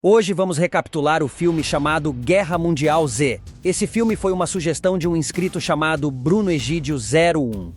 Hoje vamos recapitular o filme chamado Guerra Mundial Z. Esse filme foi uma sugestão de um inscrito chamado Bruno Egídio 01.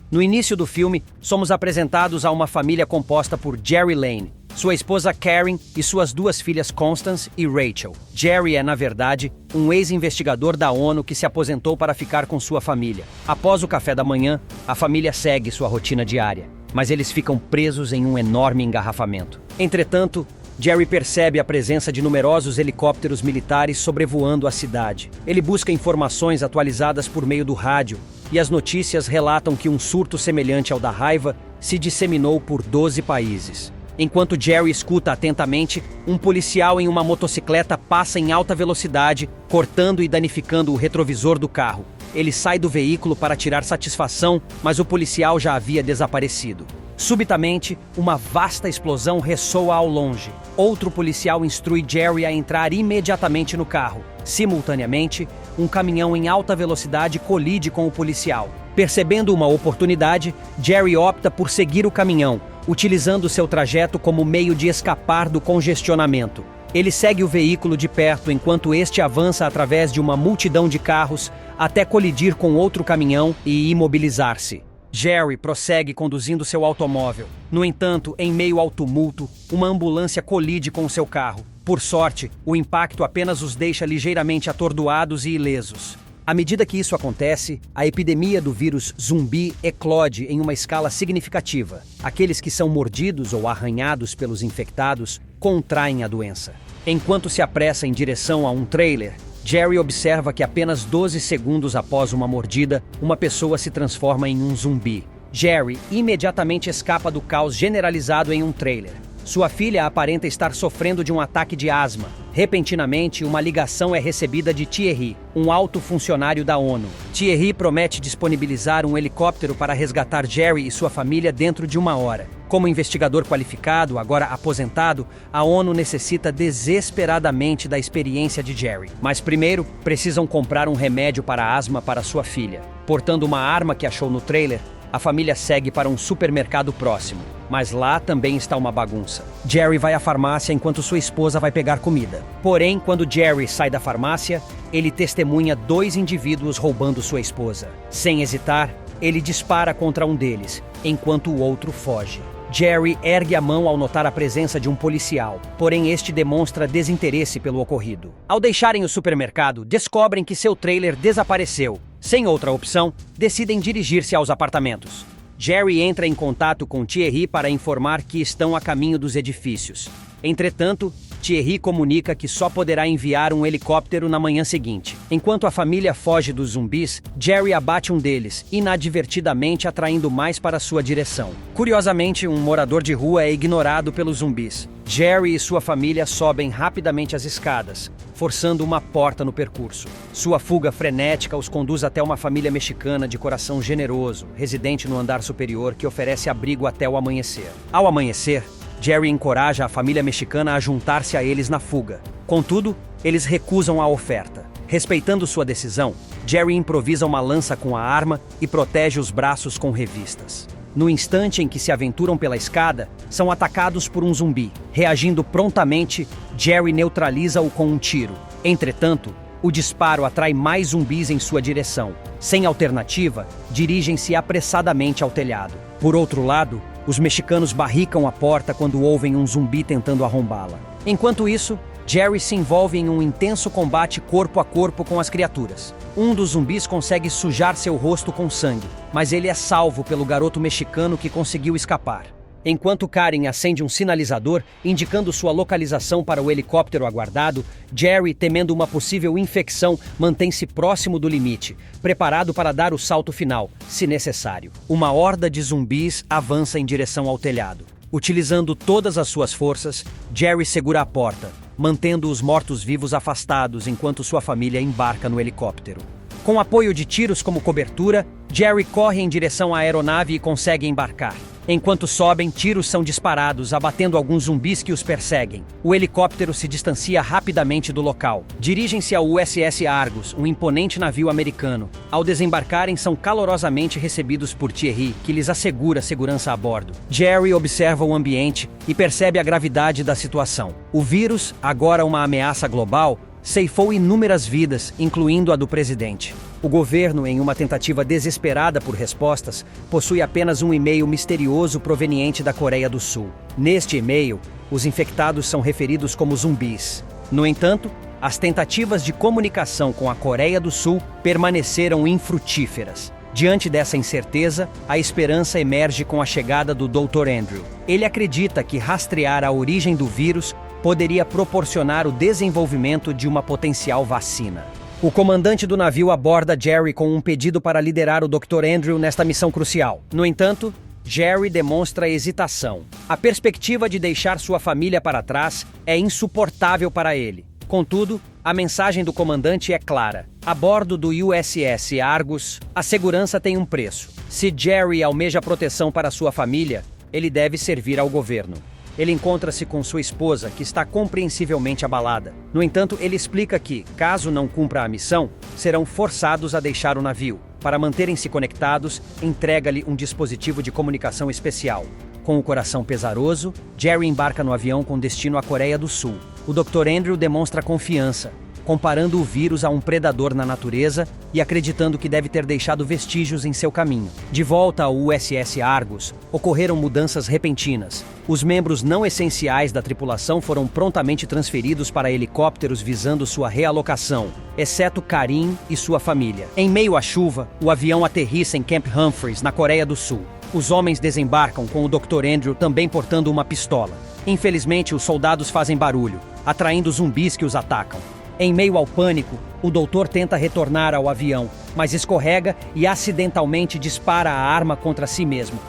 No início do filme, somos apresentados a uma família composta por Jerry Lane, sua esposa Karen e suas duas filhas Constance e Rachel. Jerry é, na verdade, um ex-investigador da ONU que se aposentou para ficar com sua família. Após o café da manhã, a família segue sua rotina diária, mas eles ficam presos em um enorme engarrafamento. Entretanto, Jerry percebe a presença de numerosos helicópteros militares sobrevoando a cidade. Ele busca informações atualizadas por meio do rádio, e as notícias relatam que um surto semelhante ao da raiva se disseminou por 12 países. Enquanto Jerry escuta atentamente, um policial em uma motocicleta passa em alta velocidade, cortando e danificando o retrovisor do carro. Ele sai do veículo para tirar satisfação, mas o policial já havia desaparecido. Subitamente, uma vasta explosão ressoa ao longe. Outro policial instrui Jerry a entrar imediatamente no carro. Simultaneamente, um caminhão em alta velocidade colide com o policial. Percebendo uma oportunidade, Jerry opta por seguir o caminhão, utilizando seu trajeto como meio de escapar do congestionamento. Ele segue o veículo de perto enquanto este avança através de uma multidão de carros até colidir com outro caminhão e imobilizar-se. Jerry prossegue conduzindo seu automóvel. No entanto, em meio ao tumulto, uma ambulância colide com seu carro. Por sorte, o impacto apenas os deixa ligeiramente atordoados e ilesos. À medida que isso acontece, a epidemia do vírus zumbi eclode em uma escala significativa. Aqueles que são mordidos ou arranhados pelos infectados contraem a doença. Enquanto se apressa em direção a um trailer, Jerry observa que apenas 12 segundos após uma mordida, uma pessoa se transforma em um zumbi. Jerry imediatamente escapa do caos generalizado em um trailer. Sua filha aparenta estar sofrendo de um ataque de asma. Repentinamente, uma ligação é recebida de Thierry, um alto funcionário da ONU. Thierry promete disponibilizar um helicóptero para resgatar Jerry e sua família dentro de 1 hora. Como investigador qualificado, agora aposentado, a ONU necessita desesperadamente da experiência de Jerry. Mas primeiro, precisam comprar um remédio para asma para sua filha. Portando uma arma que achou no trailer, a família segue para um supermercado próximo. Mas lá também está uma bagunça. Jerry vai à farmácia enquanto sua esposa vai pegar comida. Porém, quando Jerry sai da farmácia, ele testemunha 2 indivíduos roubando sua esposa. Sem hesitar, ele dispara contra um deles, enquanto o outro foge. Jerry ergue a mão ao notar a presença de um policial, porém este demonstra desinteresse pelo ocorrido. Ao deixarem o supermercado, descobrem que seu trailer desapareceu. Sem outra opção, decidem dirigir-se aos apartamentos. Jerry entra em contato com Thierry para informar que estão a caminho dos edifícios. Entretanto, Thierry comunica que só poderá enviar um helicóptero na manhã seguinte. Enquanto a família foge dos zumbis, Jerry abate um deles, inadvertidamente atraindo mais para sua direção. Curiosamente, um morador de rua é ignorado pelos zumbis. Jerry e sua família sobem rapidamente as escadas, forçando uma porta no percurso. Sua fuga frenética os conduz até uma família mexicana de coração generoso, residente no andar superior, que oferece abrigo até o amanhecer. Ao amanhecer, Jerry encoraja a família mexicana a juntar-se a eles na fuga. Contudo, eles recusam a oferta. Respeitando sua decisão, Jerry improvisa uma lança com a arma e protege os braços com revistas. No instante em que se aventuram pela escada, são atacados por um zumbi. Reagindo prontamente, Jerry neutraliza-o com um tiro. Entretanto, o disparo atrai mais zumbis em sua direção. Sem alternativa, dirigem-se apressadamente ao telhado. Por outro lado, os mexicanos barricam a porta quando ouvem um zumbi tentando arrombá-la. Enquanto isso, Jerry se envolve em um intenso combate corpo a corpo com as criaturas. Um dos zumbis consegue sujar seu rosto com sangue, mas ele é salvo pelo garoto mexicano que conseguiu escapar. Enquanto Karen acende um sinalizador, indicando sua localização para o helicóptero aguardado, Jerry, temendo uma possível infecção, mantém-se próximo do limite, preparado para dar o salto final, se necessário. Uma horda de zumbis avança em direção ao telhado. Utilizando todas as suas forças, Jerry segura a porta, mantendo os mortos-vivos afastados enquanto sua família embarca no helicóptero. Com apoio de tiros como cobertura, Jerry corre em direção à aeronave e consegue embarcar. Enquanto sobem, tiros são disparados, abatendo alguns zumbis que os perseguem. O helicóptero se distancia rapidamente do local. Dirigem-se ao USS Argus, um imponente navio americano. Ao desembarcarem, são calorosamente recebidos por Thierry, que lhes assegura segurança a bordo. Jerry observa o ambiente e percebe a gravidade da situação. O vírus, agora uma ameaça global, ceifou inúmeras vidas, incluindo a do presidente. O governo, em uma tentativa desesperada por respostas, possui apenas um e-mail misterioso proveniente da Coreia do Sul. Neste e-mail, os infectados são referidos como zumbis. No entanto, as tentativas de comunicação com a Coreia do Sul permaneceram infrutíferas. Diante dessa incerteza, a esperança emerge com a chegada do Dr. Andrew. Ele acredita que rastrear a origem do vírus poderia proporcionar o desenvolvimento de uma potencial vacina. O comandante do navio aborda Jerry com um pedido para liderar o Dr. Andrew nesta missão crucial. No entanto, Jerry demonstra hesitação. A perspectiva de deixar sua família para trás é insuportável para ele. Contudo, a mensagem do comandante é clara. A bordo do USS Argus, a segurança tem um preço. Se Jerry almeja proteção para sua família, ele deve servir ao governo. Ele encontra-se com sua esposa, que está compreensivelmente abalada. No entanto, ele explica que, caso não cumpra a missão, serão forçados a deixar o navio. Para manterem-se conectados, entrega-lhe um dispositivo de comunicação especial. Com o coração pesaroso, Jerry embarca no avião com destino à Coreia do Sul. O Dr. Andrew demonstra confiança, comparando o vírus a um predador na natureza e acreditando que deve ter deixado vestígios em seu caminho. De volta ao USS Argus, ocorreram mudanças repentinas. Os membros não essenciais da tripulação foram prontamente transferidos para helicópteros visando sua realocação, exceto Karim e sua família. Em meio à chuva, o avião aterrissa em Camp Humphreys, na Coreia do Sul. Os homens desembarcam com o Dr. Andrew também portando uma pistola. Infelizmente, os soldados fazem barulho, atraindo zumbis que os atacam. Em meio ao pânico, o doutor tenta retornar ao avião, mas escorrega e acidentalmente dispara a arma contra si mesmo.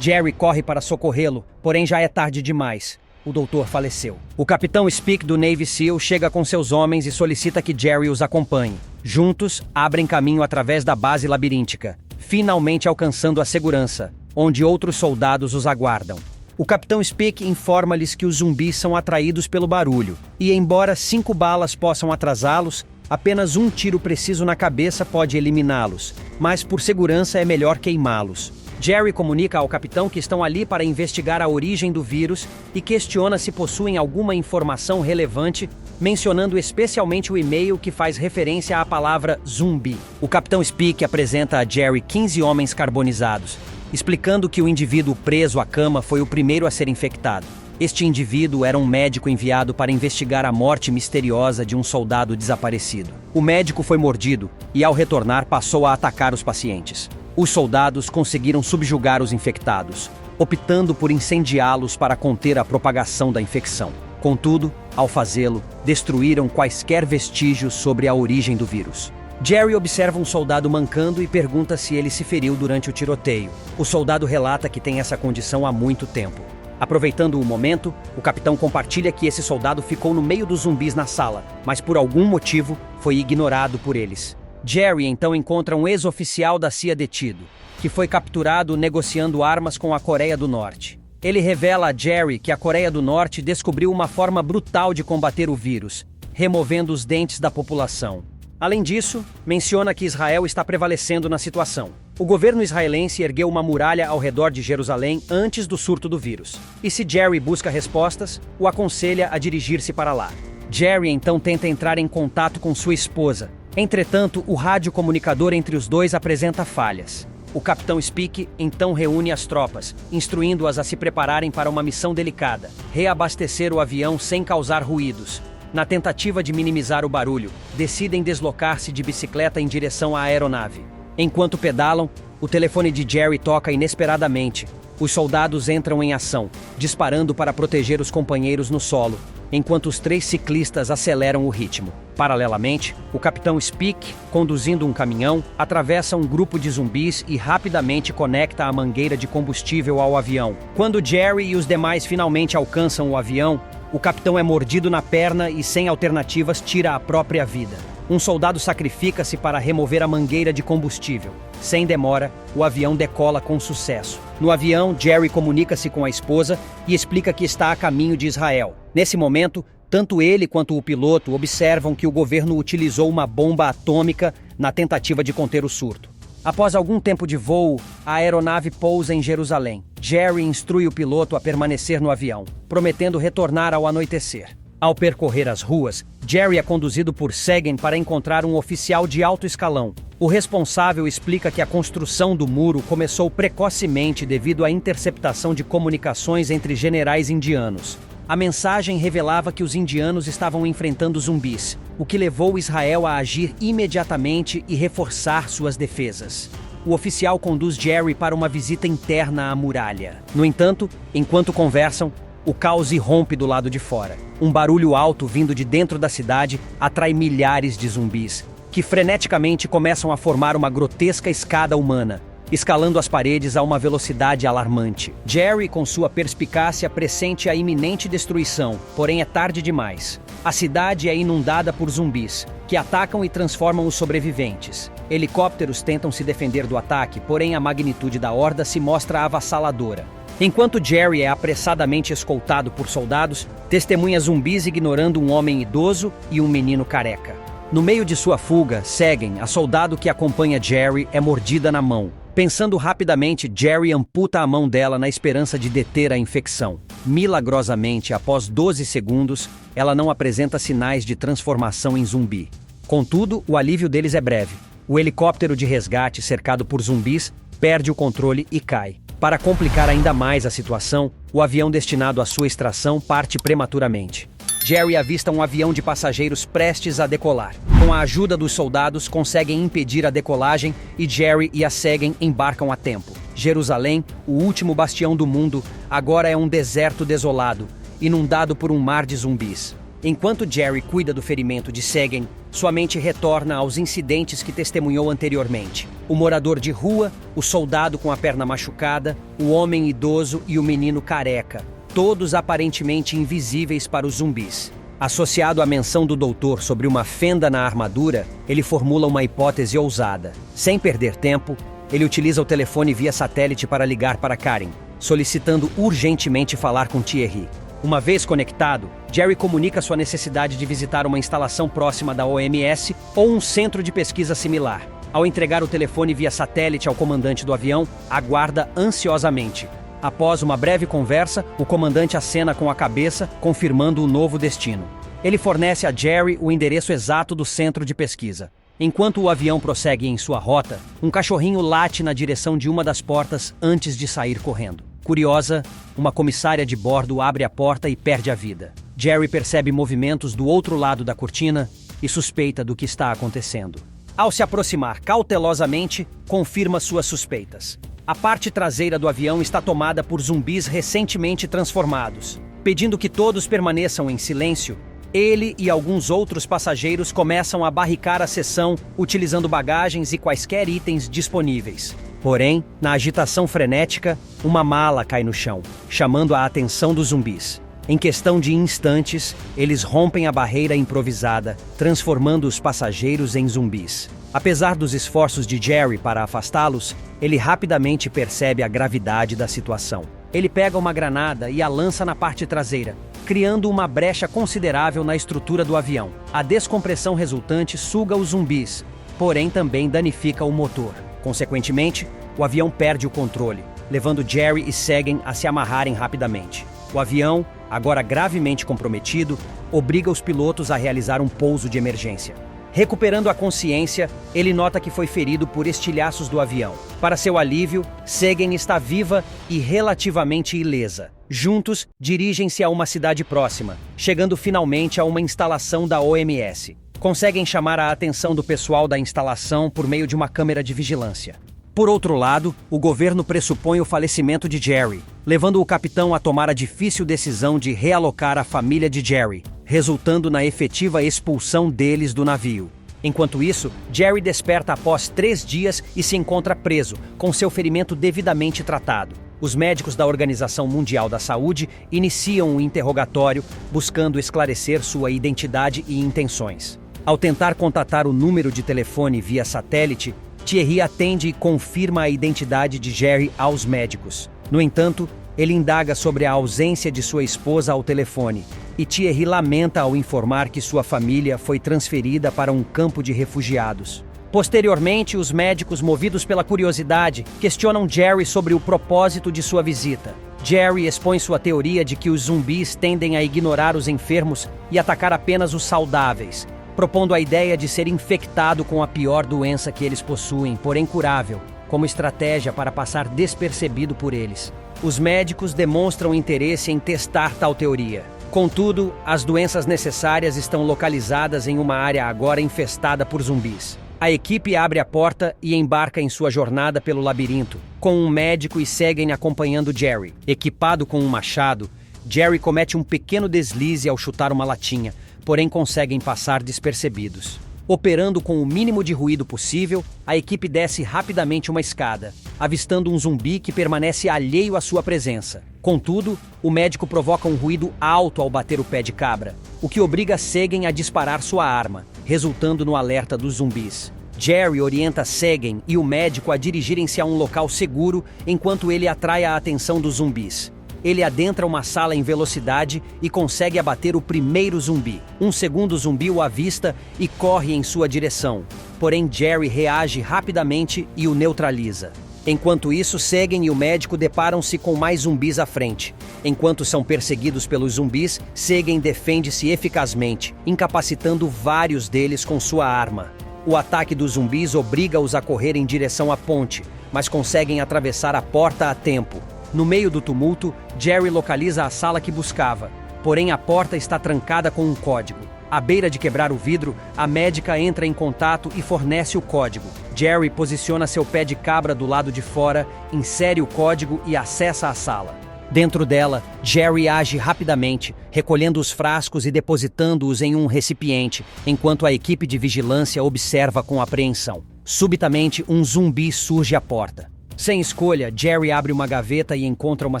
Jerry corre para socorrê-lo, porém já é tarde demais. O doutor faleceu. O capitão Speak do Navy SEAL chega com seus homens e solicita que Jerry os acompanhe. Juntos, abrem caminho através da base labiríntica, finalmente alcançando a segurança, onde outros soldados os aguardam. O capitão Speak informa-lhes que os zumbis são atraídos pelo barulho, e embora 5 balas possam atrasá-los, apenas um tiro preciso na cabeça pode eliminá-los, mas por segurança é melhor queimá-los. Jerry comunica ao capitão que estão ali para investigar a origem do vírus e questiona se possuem alguma informação relevante, mencionando especialmente o e-mail que faz referência à palavra zumbi. O capitão Speak apresenta a Jerry 15 homens carbonizados, explicando que o indivíduo preso à cama foi o primeiro a ser infectado. Este indivíduo era um médico enviado para investigar a morte misteriosa de um soldado desaparecido. O médico foi mordido e, ao retornar, passou a atacar os pacientes. Os soldados conseguiram subjugar os infectados, optando por incendiá-los para conter a propagação da infecção. Contudo, ao fazê-lo, destruíram quaisquer vestígios sobre a origem do vírus. Jerry observa um soldado mancando e pergunta se ele se feriu durante o tiroteio. O soldado relata que tem essa condição há muito tempo. Aproveitando o momento, o capitão compartilha que esse soldado ficou no meio dos zumbis na sala, mas por algum motivo foi ignorado por eles. Jerry então encontra um ex-oficial da CIA detido, que foi capturado negociando armas com a Coreia do Norte. Ele revela a Jerry que a Coreia do Norte descobriu uma forma brutal de combater o vírus, removendo os dentes da população. Além disso, menciona que Israel está prevalecendo na situação. O governo israelense ergueu uma muralha ao redor de Jerusalém antes do surto do vírus. E se Jerry busca respostas, o aconselha a dirigir-se para lá. Jerry então tenta entrar em contato com sua esposa. Entretanto, o radiocomunicador entre os dois apresenta falhas. O capitão Speak então reúne as tropas, instruindo-as a se prepararem para uma missão delicada: reabastecer o avião sem causar ruídos. Na tentativa de minimizar o barulho, decidem deslocar-se de bicicleta em direção à aeronave. Enquanto pedalam, o telefone de Jerry toca inesperadamente. Os soldados entram em ação, disparando para proteger os companheiros no solo, enquanto os 3 ciclistas aceleram o ritmo. Paralelamente, o capitão Speak, conduzindo um caminhão, atravessa um grupo de zumbis e rapidamente conecta a mangueira de combustível ao avião. Quando Jerry e os demais finalmente alcançam o avião, o capitão é mordido na perna e, sem alternativas, tira a própria vida. Um soldado sacrifica-se para remover a mangueira de combustível. Sem demora, o avião decola com sucesso. No avião, Jerry comunica-se com a esposa e explica que está a caminho de Israel. Nesse momento, tanto ele quanto o piloto observam que o governo utilizou uma bomba atômica na tentativa de conter o surto. Após algum tempo de voo, a aeronave pousa em Jerusalém. Jerry instrui o piloto a permanecer no avião, prometendo retornar ao anoitecer. Ao percorrer as ruas, Jerry é conduzido por Segen para encontrar um oficial de alto escalão. O responsável explica que a construção do muro começou precocemente devido à interceptação de comunicações entre generais indianos. A mensagem revelava que os indianos estavam enfrentando zumbis, o que levou Israel a agir imediatamente e reforçar suas defesas. O oficial conduz Jerry para uma visita interna à muralha. No entanto, enquanto conversam, o caos irrompe do lado de fora. Um barulho alto vindo de dentro da cidade atrai milhares de zumbis, que freneticamente começam a formar uma grotesca escada humana, escalando as paredes a uma velocidade alarmante. Jerry, com sua perspicácia, pressente a iminente destruição, porém é tarde demais. A cidade é inundada por zumbis, que atacam e transformam os sobreviventes. Helicópteros tentam se defender do ataque, porém a magnitude da horda se mostra avassaladora. Enquanto Jerry é apressadamente escoltado por soldados, testemunha zumbis ignorando um homem idoso e um menino careca. No meio de sua fuga, Segen, a soldado que acompanha Jerry, é mordida na mão. Pensando rapidamente, Jerry amputa a mão dela na esperança de deter a infecção. Milagrosamente, após 12 segundos, ela não apresenta sinais de transformação em zumbi. Contudo, o alívio deles é breve. O helicóptero de resgate, cercado por zumbis, perde o controle e cai. Para complicar ainda mais a situação, o avião destinado à sua extração parte prematuramente. Jerry avista um avião de passageiros prestes a decolar. Com a ajuda dos soldados, conseguem impedir a decolagem e Jerry e a Segen embarcam a tempo. Jerusalém, o último bastião do mundo, agora é um deserto desolado, inundado por um mar de zumbis. Enquanto Jerry cuida do ferimento de Segen, sua mente retorna aos incidentes que testemunhou anteriormente. O morador de rua, o soldado com a perna machucada, o homem idoso e o menino careca, todos aparentemente invisíveis para os zumbis. Associado à menção do doutor sobre uma fenda na armadura, ele formula uma hipótese ousada. Sem perder tempo, ele utiliza o telefone via satélite para ligar para Karen, solicitando urgentemente falar com Thierry. Uma vez conectado, Jerry comunica sua necessidade de visitar uma instalação próxima da OMS ou um centro de pesquisa similar. Ao entregar o telefone via satélite ao comandante do avião, aguarda ansiosamente. Após uma breve conversa, o comandante acena com a cabeça, confirmando o novo destino. Ele fornece a Jerry o endereço exato do centro de pesquisa. Enquanto o avião prossegue em sua rota, um cachorrinho late na direção de uma das portas antes de sair correndo. Curiosa, uma comissária de bordo abre a porta e perde a vida. Jerry percebe movimentos do outro lado da cortina e suspeita do que está acontecendo. Ao se aproximar cautelosamente, confirma suas suspeitas. A parte traseira do avião está tomada por zumbis recentemente transformados. Pedindo que todos permaneçam em silêncio, ele e alguns outros passageiros começam a barricar a seção utilizando bagagens e quaisquer itens disponíveis. Porém, na agitação frenética, uma mala cai no chão, chamando a atenção dos zumbis. Em questão de instantes, eles rompem a barreira improvisada, transformando os passageiros em zumbis. Apesar dos esforços de Jerry para afastá-los, ele rapidamente percebe a gravidade da situação. Ele pega uma granada e a lança na parte traseira, criando uma brecha considerável na estrutura do avião. A descompressão resultante suga os zumbis, porém também danifica o motor. Consequentemente, o avião perde o controle, levando Jerry e Segen a se amarrarem rapidamente. O avião, agora gravemente comprometido, obriga os pilotos a realizar um pouso de emergência. Recuperando a consciência, ele nota que foi ferido por estilhaços do avião. Para seu alívio, Segen está viva e relativamente ilesa. Juntos, dirigem-se a uma cidade próxima, chegando finalmente a uma instalação da OMS. Conseguem chamar a atenção do pessoal da instalação por meio de uma câmera de vigilância. Por outro lado, o governo pressupõe o falecimento de Jerry, levando o capitão a tomar a difícil decisão de realocar a família de Jerry, resultando na efetiva expulsão deles do navio. Enquanto isso, Jerry desperta após 3 dias e se encontra preso, com seu ferimento devidamente tratado. Os médicos da Organização Mundial da Saúde iniciam um interrogatório, buscando esclarecer sua identidade e intenções. Ao tentar contatar o número de telefone via satélite, Thierry atende e confirma a identidade de Jerry aos médicos. No entanto, ele indaga sobre a ausência de sua esposa ao telefone, e Thierry lamenta ao informar que sua família foi transferida para um campo de refugiados. Posteriormente, os médicos, movidos pela curiosidade, questionam Jerry sobre o propósito de sua visita. Jerry expõe sua teoria de que os zumbis tendem a ignorar os enfermos e atacar apenas os saudáveis, propondo a ideia de ser infectado com a pior doença que eles possuem, porém curável, como estratégia para passar despercebido por eles. Os médicos demonstram interesse em testar tal teoria. Contudo, as doenças necessárias estão localizadas em uma área agora infestada por zumbis. A equipe abre a porta e embarca em sua jornada pelo labirinto, com um médico, e seguem acompanhando Jerry. Equipado com um machado, Jerry comete um pequeno deslize ao chutar uma latinha, porém conseguem passar despercebidos. Operando com o mínimo de ruído possível, a equipe desce rapidamente uma escada, avistando um zumbi que permanece alheio à sua presença. Contudo, o médico provoca um ruído alto ao bater o pé de cabra, o que obriga Seguin a disparar sua arma, resultando no alerta dos zumbis. Jerry orienta Seguin e o médico a dirigirem-se a um local seguro enquanto ele atrai a atenção dos zumbis. Ele adentra uma sala em velocidade e consegue abater o primeiro zumbi. Um segundo zumbi o avista e corre em sua direção. Porém, Jerry reage rapidamente e o neutraliza. Enquanto isso, Seguin e o médico deparam-se com mais zumbis à frente. Enquanto são perseguidos pelos zumbis, Seguin defende-se eficazmente, incapacitando vários deles com sua arma. O ataque dos zumbis obriga-os a correr em direção à ponte, mas conseguem atravessar a porta a tempo. No meio do tumulto, Jerry localiza a sala que buscava, porém a porta está trancada com um código. À beira de quebrar o vidro, a médica entra em contato e fornece o código. Jerry posiciona seu pé de cabra do lado de fora, insere o código e acessa a sala. Dentro dela, Jerry age rapidamente, recolhendo os frascos e depositando-os em um recipiente, enquanto a equipe de vigilância observa com apreensão. Subitamente, um zumbi surge à porta. Sem escolha, Jerry abre uma gaveta e encontra uma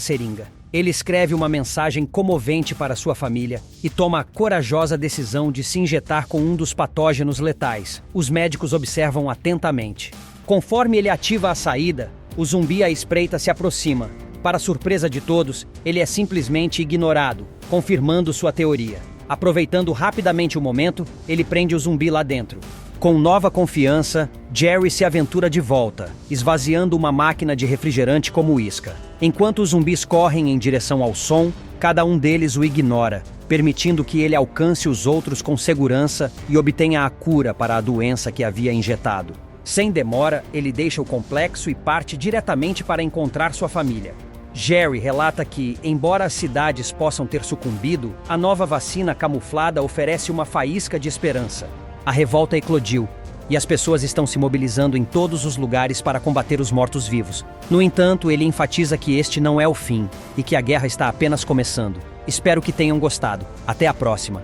seringa. Ele escreve uma mensagem comovente para sua família e toma a corajosa decisão de se injetar com um dos patógenos letais. Os médicos observam atentamente. Conforme ele ativa a saída, o zumbi à espreita se aproxima. Para surpresa de todos, ele é simplesmente ignorado, confirmando sua teoria. Aproveitando rapidamente o momento, ele prende o zumbi lá dentro. Com nova confiança, Jerry se aventura de volta, esvaziando uma máquina de refrigerante como isca. Enquanto os zumbis correm em direção ao som, cada um deles o ignora, permitindo que ele alcance os outros com segurança e obtenha a cura para a doença que havia injetado. Sem demora, ele deixa o complexo e parte diretamente para encontrar sua família. Jerry relata que, embora as cidades possam ter sucumbido, a nova vacina camuflada oferece uma faísca de esperança. A revolta eclodiu, e as pessoas estão se mobilizando em todos os lugares para combater os mortos-vivos. No entanto, ele enfatiza que este não é o fim, e que a guerra está apenas começando. Espero que tenham gostado. Até a próxima!